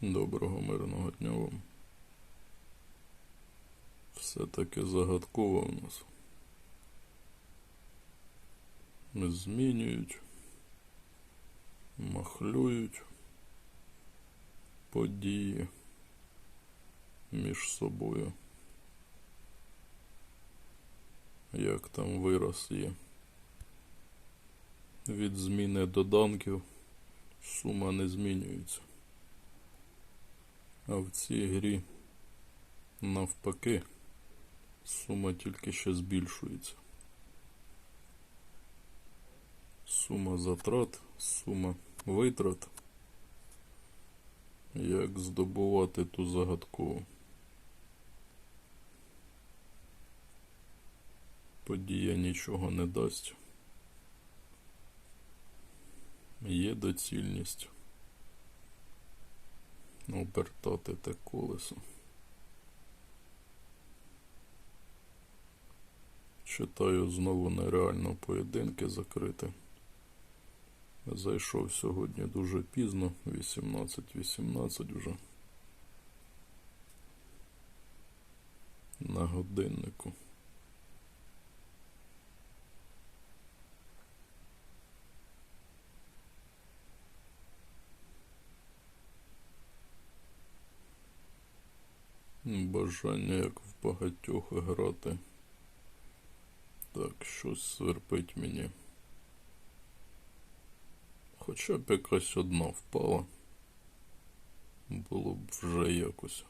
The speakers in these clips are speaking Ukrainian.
Доброго мирного дня вам. Все-таки загадково у нас. Змінюють, махлюють події між собою. Як там вираз є. Від зміни доданків сума не змінюється. А в цій грі навпаки сума тільки ще збільшується. Сума затрат, сума витрат. Як здобувати ту загадкову. Подія нічого не дасть. Є доцільність обертати те колесо. Читаю знову нереально поєдинки закрити. Зайшов сьогодні дуже пізно, 18:18 вже на годиннику. Бажання, як в багатьох, грати. Так, щось сверпить мені. Хоча б якась одна впала, було б вже якось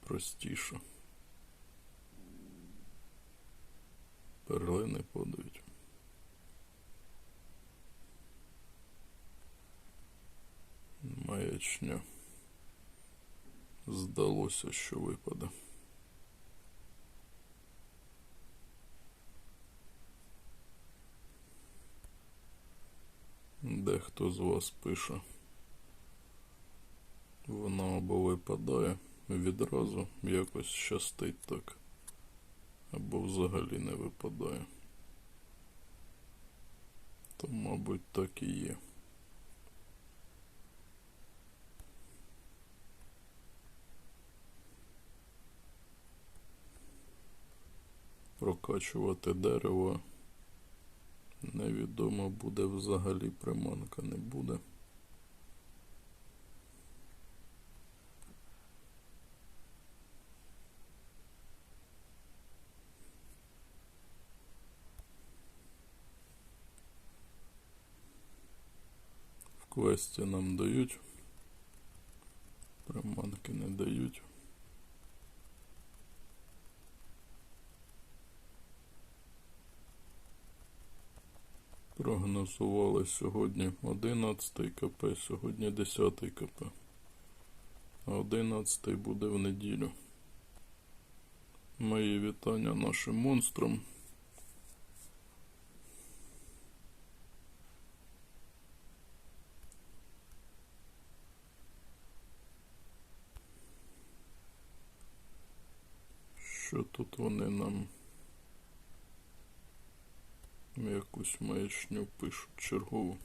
простіше. Перлини подають. Маячня. Здалося, що випаде. Дехто з вас пише, вона або випадає відразу, якось щастить так, або взагалі не випадає. То, мабуть, так і є. Прокачувати дерево невідомо, буде взагалі приманка, не буде. В квесті нам дають, приманки не дають. Прогнозували сьогодні 11 КП, сьогодні 10 КП. А 11 буде в неділю. Мої вітання нашим монстрам. Що тут вони нам якусь маячню пишуть чергову.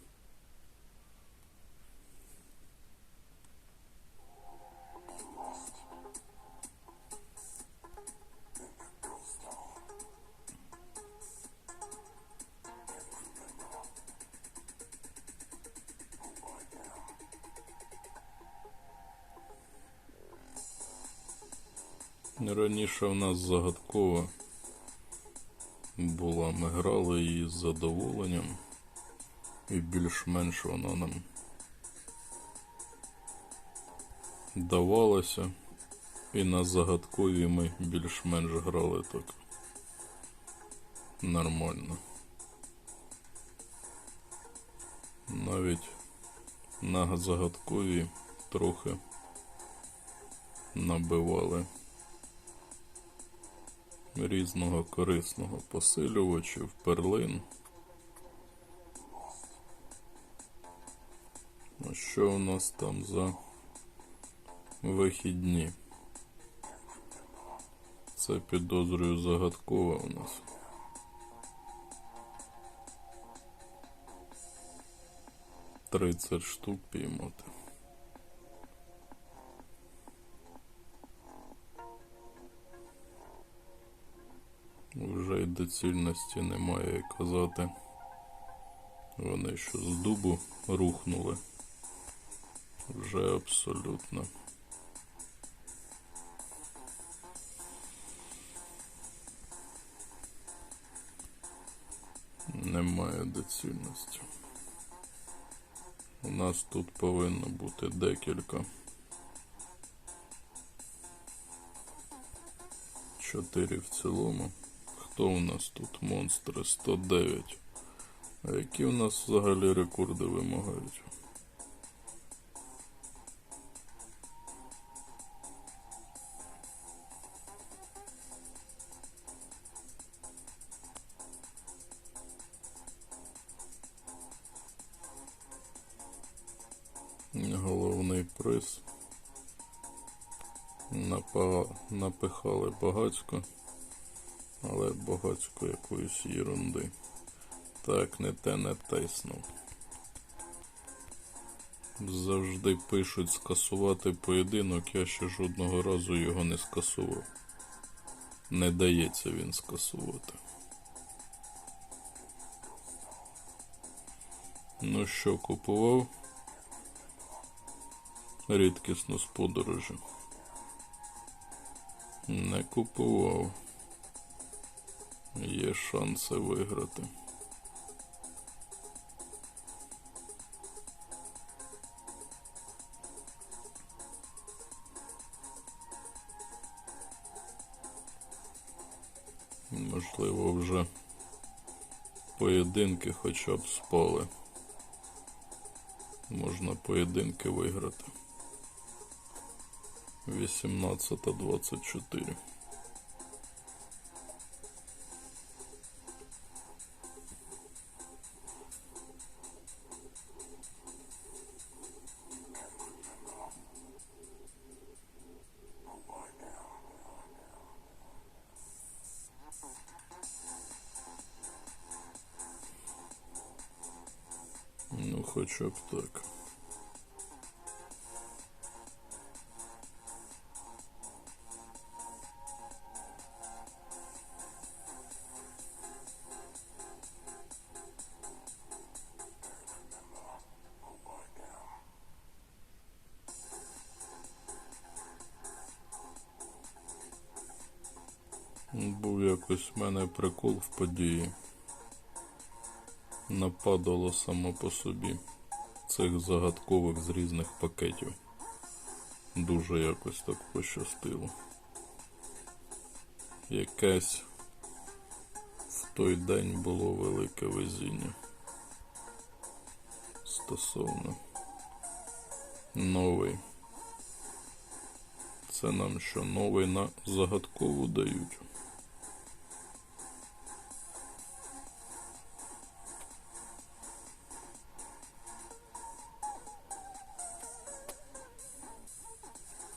Раніше в нас загадкова була, ми грали її з задоволенням, і більш-менш вона нам давалася, і на загадкові ми більш-менш грали так нормально. Навіть на загадкові трохи набивали різного корисного, посилювачів, перлин. А що у нас там за вихідні? Це, підозрюю, загадково у нас. 30 штук піймати. вже й доцільності немає казати. Вони що з дубу рухнули. Вже абсолютно. Немає доцільності. У нас тут повинно бути декілька. 4 в цілому. Хто у нас тут? Монстри 109. А які у нас взагалі рекорди вимагають? Головний приз. Напихали багацько, але багацько якоїсь єрунди. Так, не те натиснув. Завжди пишуть скасувати поєдинок, я ще жодного разу його не скасував. Не дається він скасувати. Ну що, купував? Рідкісно з подорожі. Не купував. Є шанси виграти. Можливо, вже поєдинки хоча б спали. Можна поєдинки виграти. 18-24. Ну, хоча б так. Був якось в мене прикол в події. Нападало само по собі цих загадкових з різних пакетів. Дуже якось так пощастило. Якесь в той день було велике везіння. Стосовно новий. Це нам що, новий на загадкову дають?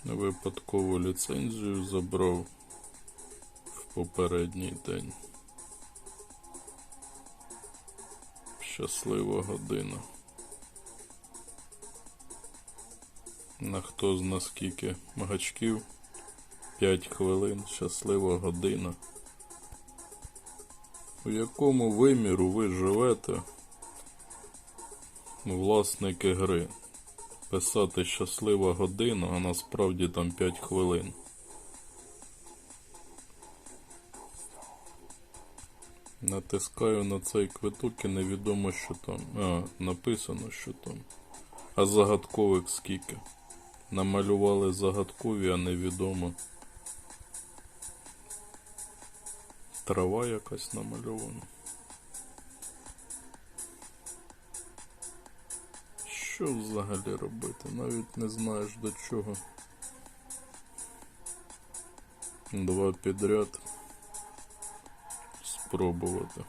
Випадково ліцензію забрав в попередній день. Щаслива година. На хто з наскільки гачків? 5 хвилин, щаслива година. У якому виміру ви живете, власники гри? Писати щаслива година, а насправді там 5 хвилин. Натискаю на цей квиток і невідомо, що там. Написано, що там. А загадкових скільки? Намалювали загадкові, а невідомо. Трава якась намальована. Що взагалі робити? Навіть не знаєш до чого. 2 підряд. Спробувати.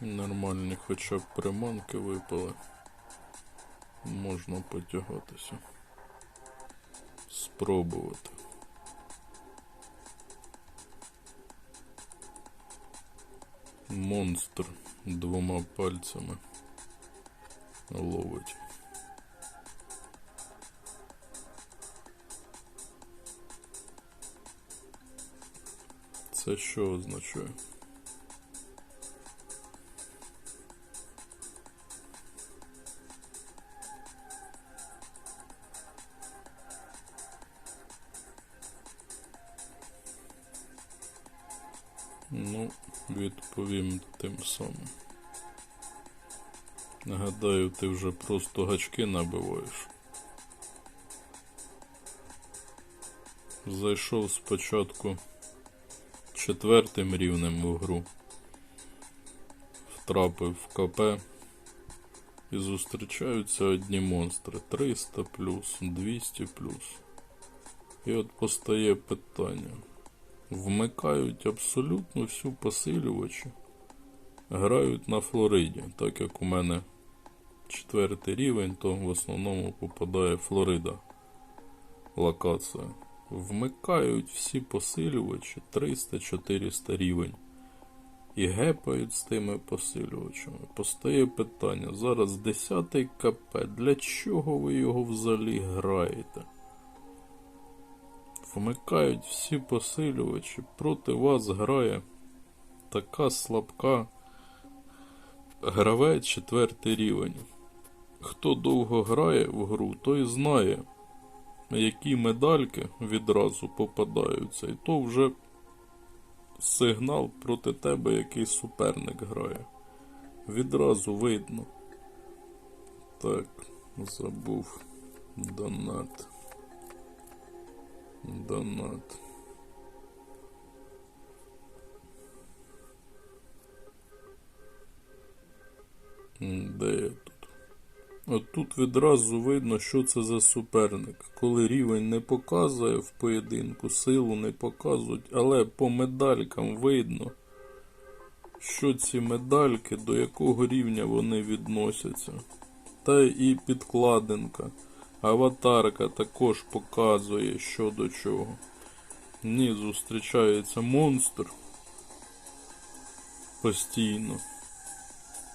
Нормальні хоча б приманки випали. Можна потягатися. Спробувати. монстр двома пальцями ловить. Це що означає? Ну, відповім тим самим. Гадаю, ти вже просто гачки набиваєш. Зайшов спочатку 4-м рівнем в гру, втрапив в КП і зустрічаються одні монстри 300 плюс, 200 плюс. І от постає питання. Вмикають абсолютно всю посилювачі, грають на Флориді, так як у мене 4-й рівень, то в основному попадає Флорида локація. Вмикають всі посилювачі 300-400 рівень і гепають з тими посилювачами. Постає питання, зараз 10-й КП, для чого ви його взагалі граєте? Вмикають всі посилювачі, проти вас грає така слабка гравець 4-й рівень. Хто довго грає в гру, той знає, які медальки відразу попадаються, і то вже сигнал проти тебе, який суперник грає. Відразу видно. Так, забув донат. Донат. Де я тут? От тут відразу видно, що це за суперник. Коли рівень не показує в поєдинку, силу не показують, але по медалькам видно, що ці медальки, до якого рівня вони відносяться. Та і підкладинка. Аватарка також показує, що до чого. Ні, зустрічається монстр постійно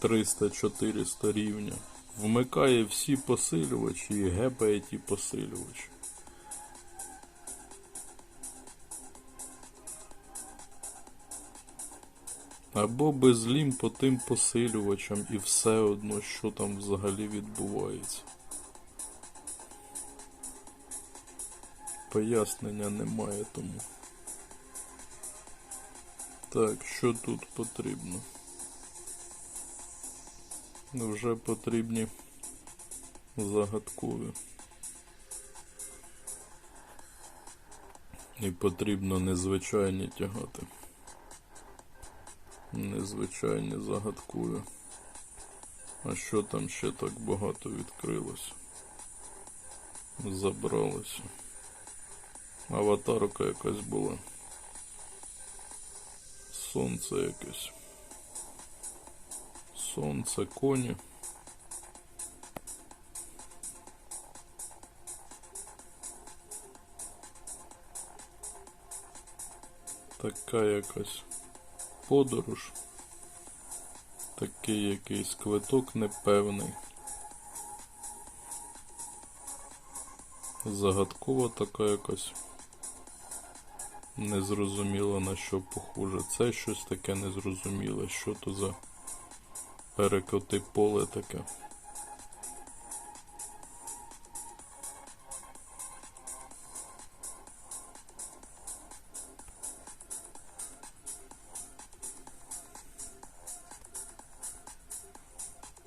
300-400 рівня. Вмикає всі посилювачі і гепає ті посилювачі. Або безлім по тим посилювачам і все одно, що там взагалі відбувається. Пояснення немає тому. Так, що тут потрібно? Вже потрібні загадкові. І потрібно незвичайні тягати. Незвичайні загадкові. А що там ще так багато відкрилося? Забралося. Аватарка якась була. Сонце якесь. Сонце, коні. Така якась подорож. Такий якийсь квиток непевний. Загадкова така якась. Незрозуміло на що похоже. Це щось таке незрозуміле. Що то за перекоти поле таке.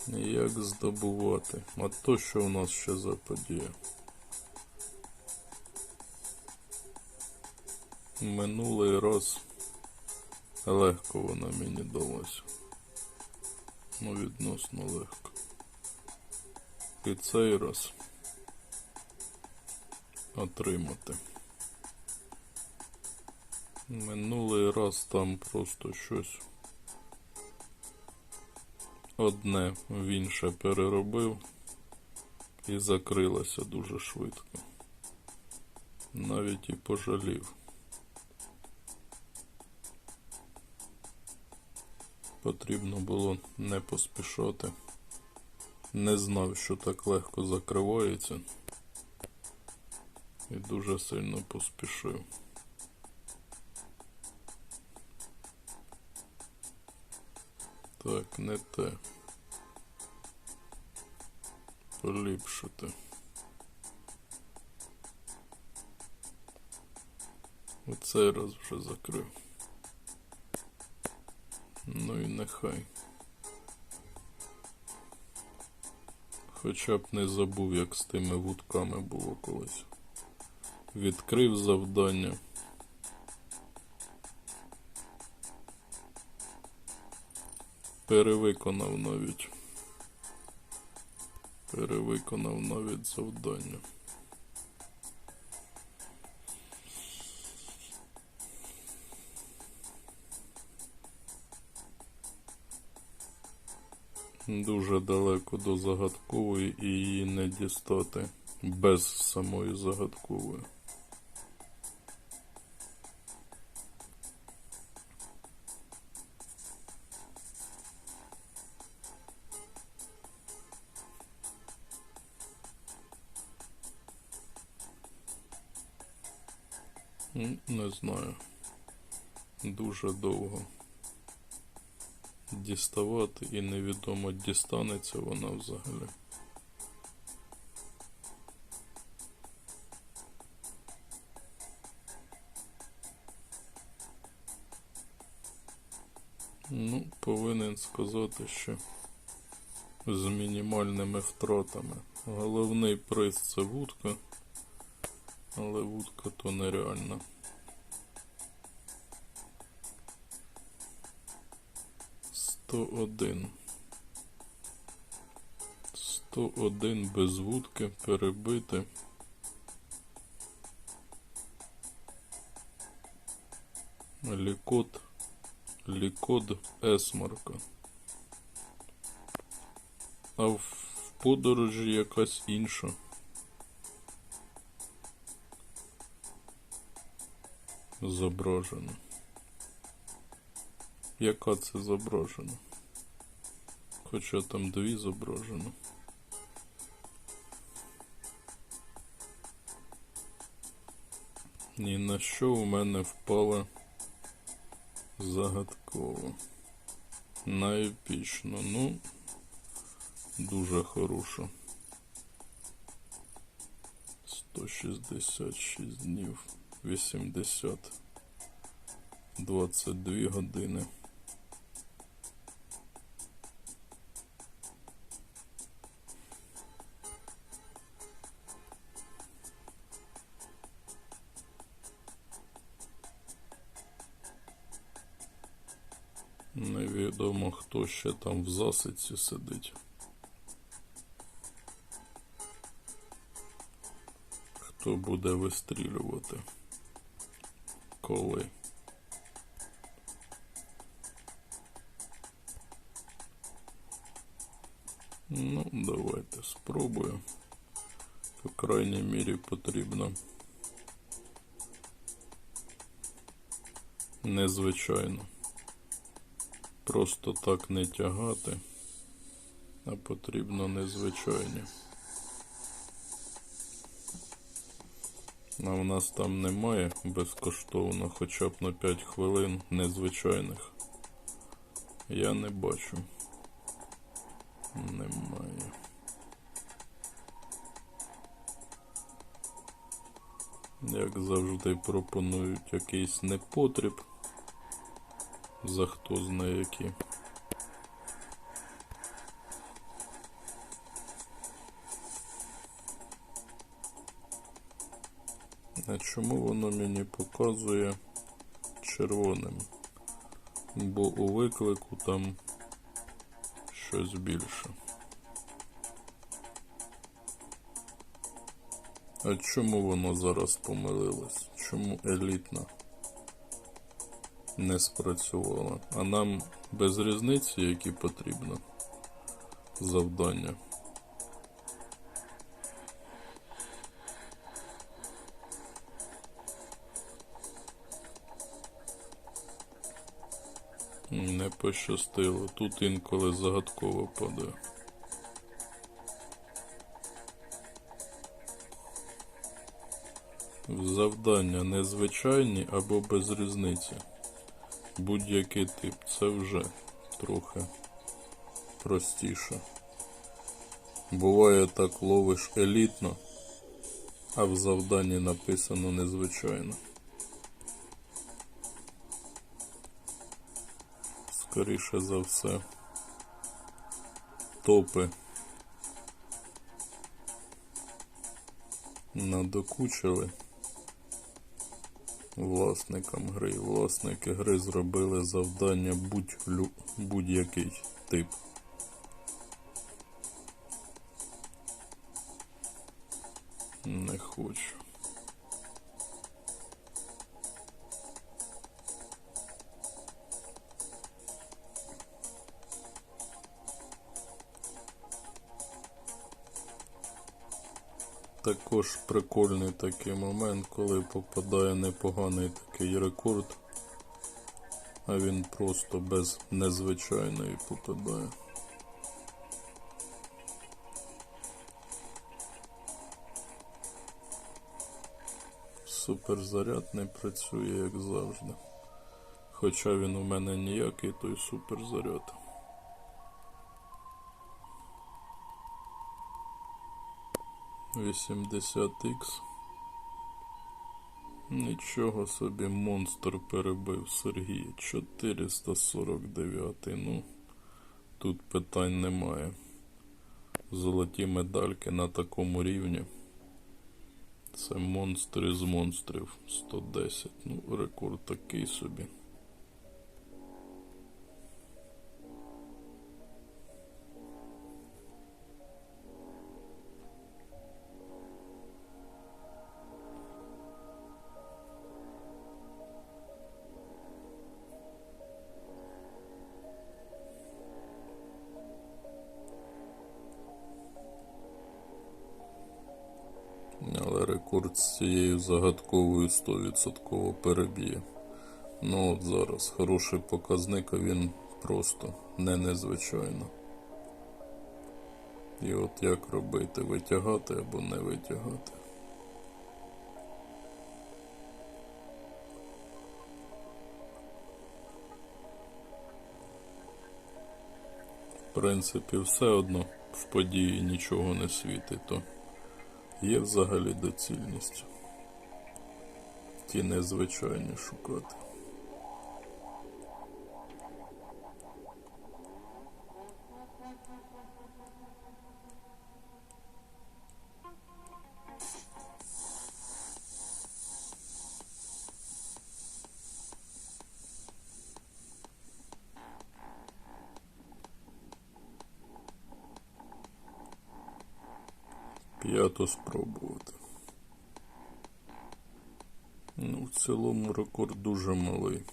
Як здобувати? А то що у нас ще за подія? Минулий раз легко вона мені далася. Ну, відносно легко. І цей раз отримати. Минулий раз там просто щось одне в інше переробив і закрилося дуже швидко. Навіть і пожалів. Потрібно було не поспішати. Не знав, що так легко закривається. І дуже сильно поспішив. Так, не те. Поліпшити. Оцей раз вже закрив. Ну і нехай. Хоча б не забув, як з тими вудками було колись. Відкрив завдання. Перевиконав навіть завдання. Дуже далеко до загадкової і її не дістати без самої загадкової. Не знаю. Дуже довго діставати і невідомо, дістанеться вона взагалі. Ну, повинен сказати, що з мінімальними втратами. Головний приз — це вудка, але вудка то нереальна. 101. 101 без вудки перебити. Лікод есмарка. А в подорожі якась інша. Зображена. Яка це зображена? Хоча там дві зображено. Ні на що у мене впало загадково. На епічно. Ну, дуже хорошо. 166 днів. 80. 22 години. Невідомо, хто ще там в засідці сидить. Хто буде вистрілювати? Коли? Ну, давайте спробую. По крайній мірі потрібно незвичайно. Просто так не тягати, а потрібно незвичайні. А в нас там немає безкоштовно хоча б на 5 хвилин незвичайних. Я не бачу. Немає. Як завжди пропонують якийсь непотріб. За хто знає які. А чому воно мені показує червоним? Бо у виклику там щось більше. А чому воно зараз помилилось? Чому елітна не спрацювала? А нам без різниці, які потрібно завдання. Не пощастило. Тут інколи загадково падає. Завдання незвичайні або без різниці. Будь-який тип. Це вже трохи простіше. Буває так, ловиш елітно, а в завданні написано незвичайно. Скоріше за все, топи надокучили власникам гри. Власники гри зробили завдання будь-який тип. Не хочу. Також прикольний такий момент, коли попадає непоганий такий рекорд, а він просто без незвичайної попадає. Суперзаряд не працює, як завжди. Хоча він у мене ніякий, той суперзаряд. «80Х». Нічого собі, монстр перебив Сергія. 449. Ну, тут питань немає. Золоті медальки на такому рівні. Це монстр із монстрів. 110. Ну, рекорд такий собі. Але рекорд з цією загадковою 100% переб'є. Ну от зараз хороший показник, а він просто незвичайно. І от як робити? Витягати або не витягати? В принципі, все одно в події нічого не світить, то є взагалі доцільність ті незвичайні шукати. П'ято спробувати. Ну, в цілому рекорд дуже малий.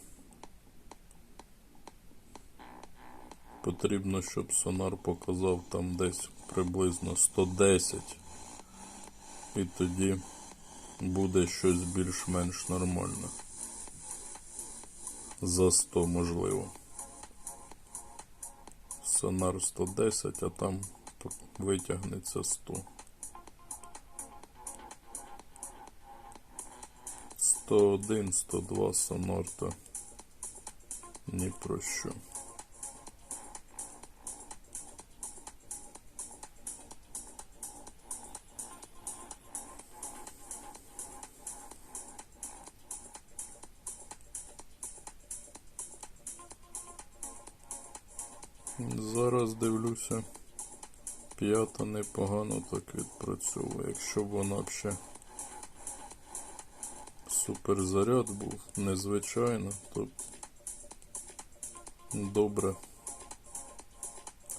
Потрібно, щоб сонар показав там десь приблизно 110. І тоді буде щось більш-менш нормальне. За 100 можливо. Сонар 110, а там витягнеться 100. 101, 102 сонар, то ні про що. Зараз дивлюся, п'ята непогано так відпрацьовує. Якщо б вона б ще суперзаряд був незвичайно, то добре,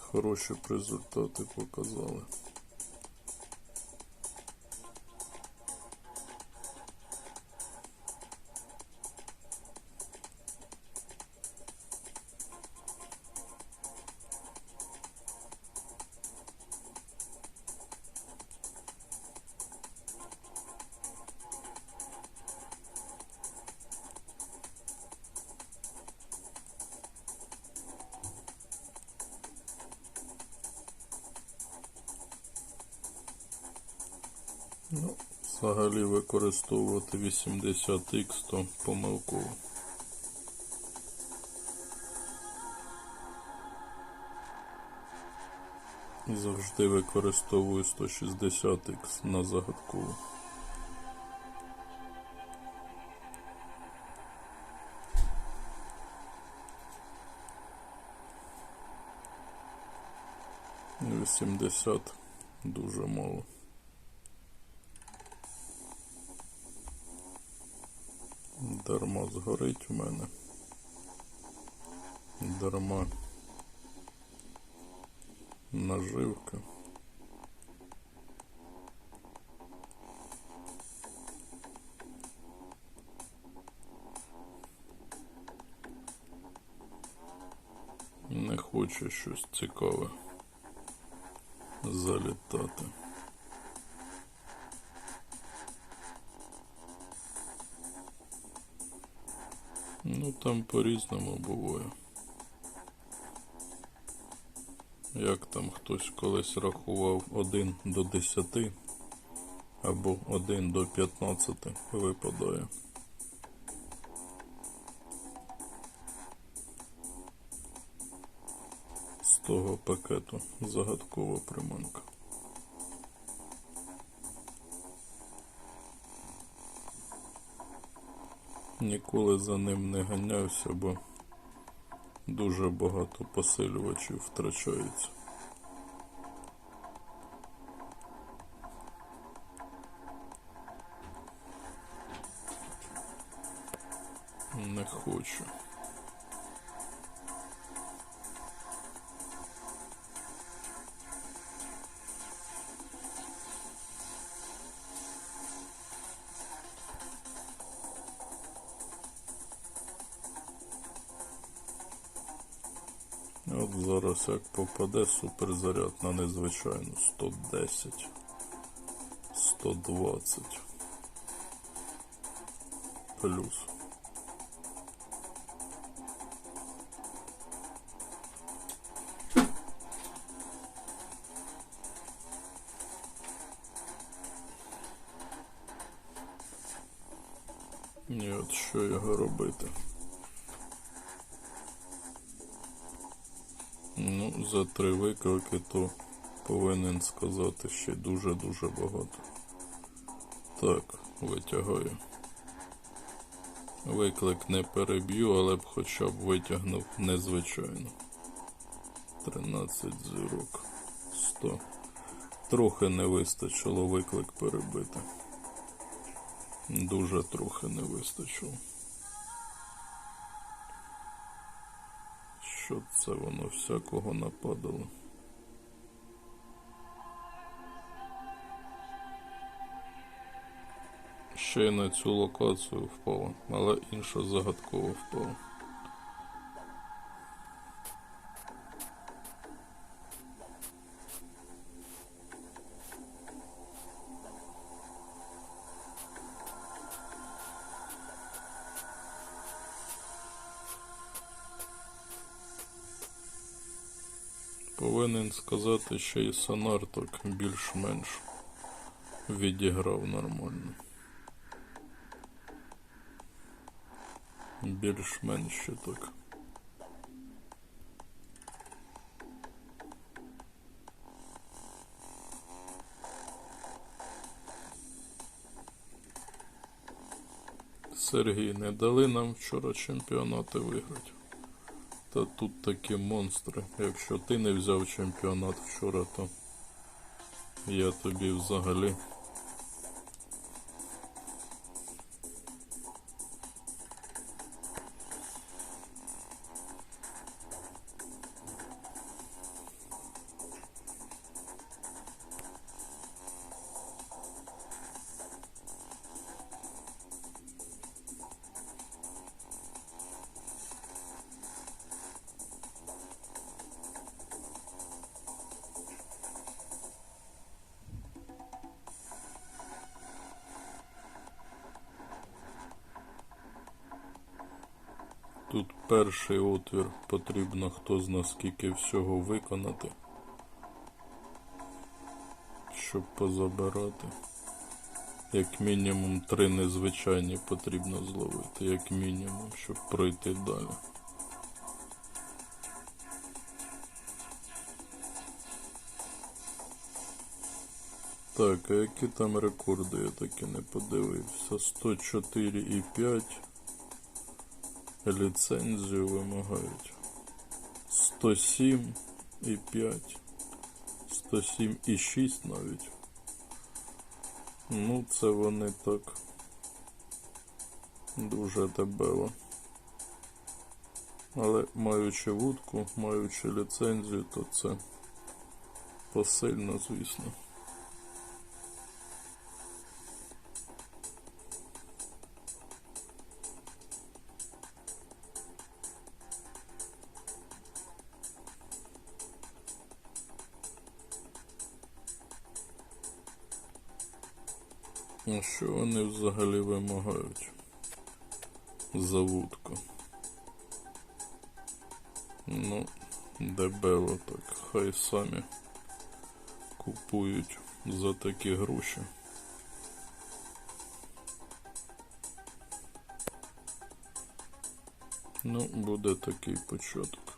хороші б результати показали. Ну, взагалі використовувати 80х то помилково. Завжди використовую 160х на загадкову. І 80 дуже мало. Дарма згорить у мене. Дарма наживка. Не хоче щось цікаве залітати. Ну там по-різному буває. Як там хтось колись рахував 1 до 10 або 1 до 15 випадає. З того пакету загадкова приманка. Ніколи за ним не ганявся, бо дуже багато посилювачів втрачається. Не хочу. От зараз як попаде суперзаряд на незвичайну 110, 120 плюс. І от що його робити? Ну, за 3 виклики то повинен сказати ще дуже-дуже багато. Так, витягаю. Виклик не переб'ю, але б хоча б витягнув незвичайно. 13 зірок. 100. Трохи не вистачило виклик перебити. Дуже трохи не вистачило. Що це воно всякого нападало? Ще й на цю локацію впало, але інша загадкова впала. Повинен сказати, що і сонар так більш-менш відіграв нормально. Більш-менш ще так. Сергій, не дали нам вчора чемпіонати виграти. Та тут такі монстри. Якщо ти не взяв чемпіонат вчора, то я тобі взагалі... Тут перший отвір потрібно хто зна скільки всього виконати, щоб позабирати. Як мінімум 3 незвичайні потрібно зловити, як мінімум, щоб пройти далі. Так, а які там рекорди, я так і не подивився. 104,5 ліцензію вимагають. 107,5. 107,6 навіть. Ну, це вони так дуже дебело. Але маючи вудку, маючи ліцензію, то це посильно, звісно. А що вони взагалі вимагають за вудку? Ну, дебело так, хай самі купують за такі гроші. Ну, буде такий початок.